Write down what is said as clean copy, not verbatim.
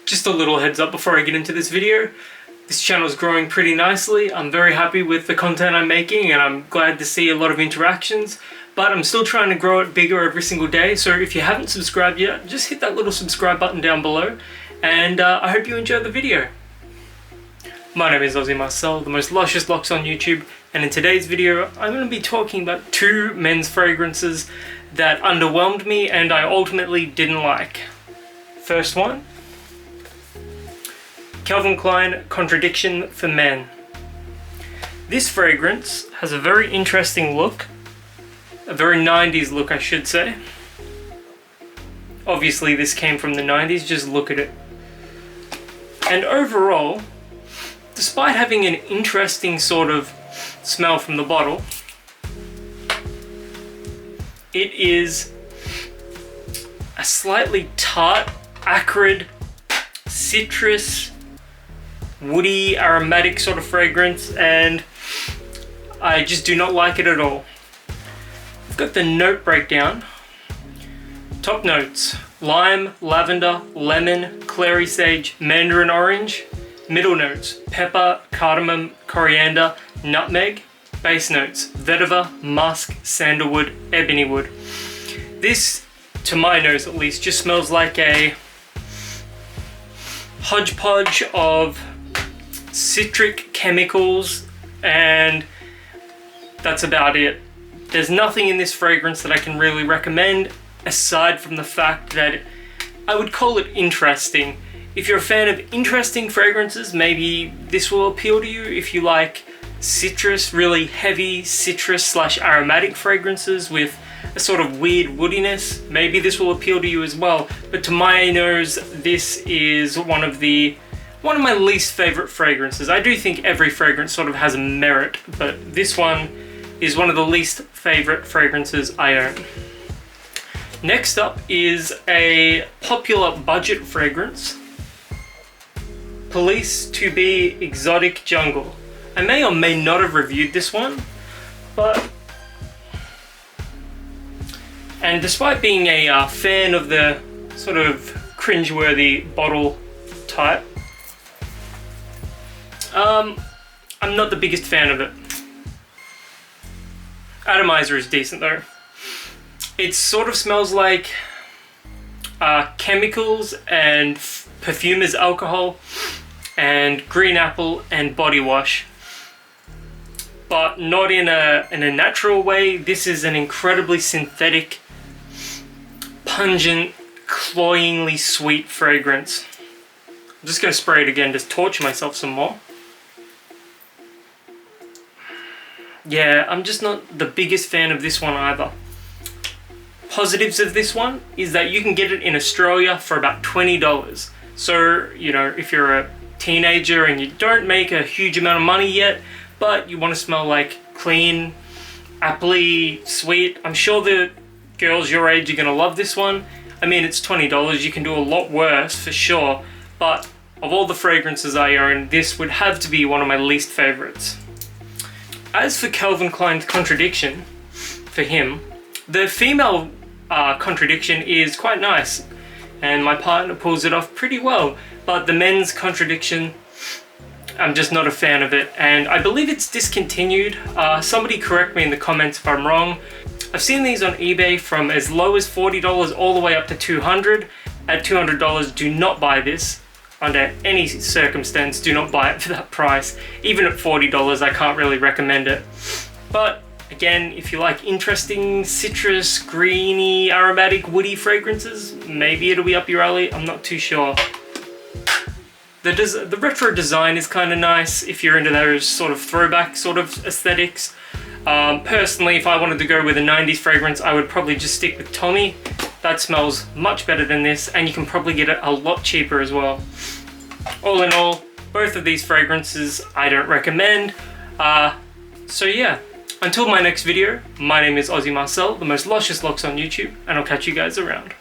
Just a little heads up before I get into this video. This channel is growing pretty nicely. I'm very happy with the content I'm making and I'm glad to see a lot of interactions, but I'm still trying to grow it bigger every single day. So if you haven't subscribed yet, just hit that little subscribe button down below, and I hope you enjoy the video. My name is Aussie Marcel, the most luscious locks on YouTube, and in today's video I'm going to be talking about two men's fragrances that underwhelmed me and I ultimately didn't like. First one, Calvin Klein Contradiction for Men. This fragrance has a very interesting look, a very 90s look I should say. Obviously this came from the 90s, just look at it. And overall, despite having an interesting sort of smell from the bottle, it is a slightly tart, acrid, citrus, woody, aromatic sort of fragrance, and I just do not like it at all. I've got the note breakdown. Top notes: lime, lavender, lemon, clary sage, mandarin orange. Middle notes: pepper, cardamom, coriander, nutmeg. Base notes: vetiver, musk, sandalwood, ebony wood. This, to my nose at least, just smells like a hodgepodge of citric chemicals, and that's about it. There's nothing in this fragrance that I can really recommend aside from the fact that I would call it interesting. If you're a fan of interesting fragrances, maybe this will appeal to you. If you like citrus, really heavy citrus / aromatic fragrances with a sort of weird woodiness, maybe this will appeal to you as well. But to my nose, this is one of my least favorite fragrances. I do think every fragrance sort of has a merit, but this one is one of the least favorite fragrances I own. Next up is a popular budget fragrance, Police to Be Exotic Jungle. I may or may not have reviewed this one, and despite being a fan of the sort of cringeworthy bottle type, I'm not the biggest fan of it. Atomizer is decent though. It sort of smells like chemicals and perfumer's alcohol and green apple and body wash, but not in a natural way. This is an incredibly synthetic, pungent, cloyingly sweet fragrance. I'm just going to spray it again to torture myself some more. Yeah, I'm just not the biggest fan of this one either. Positives of this one is that you can get it in Australia for about $20. So, you know, if you're a teenager and you don't make a huge amount of money yet, but you want to smell like clean, appley, sweet, I'm sure the girls your age are going to love this one. I mean, it's $20, you can do a lot worse for sure, but of all the fragrances I own, this would have to be one of my least favorites. As for Calvin Klein's Contradiction, for him, the female Contradiction is quite nice, and my partner pulls it off pretty well, but the men's Contradiction, I'm just not a fan of it, and I believe it's discontinued. Somebody correct me in the comments if I'm wrong. I've seen these on eBay from as low as $40 all the way up to $200. At $200, do not buy this. Under any circumstance, do not buy it for that price. Even at $40, I can't really recommend it. But again, if you like interesting citrus, greeny, aromatic, woody fragrances, maybe it'll be up your alley. I'm not too sure. The retro design is kind of nice if you're into those sort of throwback sort of aesthetics. Personally, if I wanted to go with a 90s fragrance, I would probably just stick with Tommy. That smells much better than this, and you can probably get it a lot cheaper as well. All in all, both of these fragrances I don't recommend. So yeah, until my next video, my name is Aussie Marcel, the most luscious locks on YouTube, and I'll catch you guys around.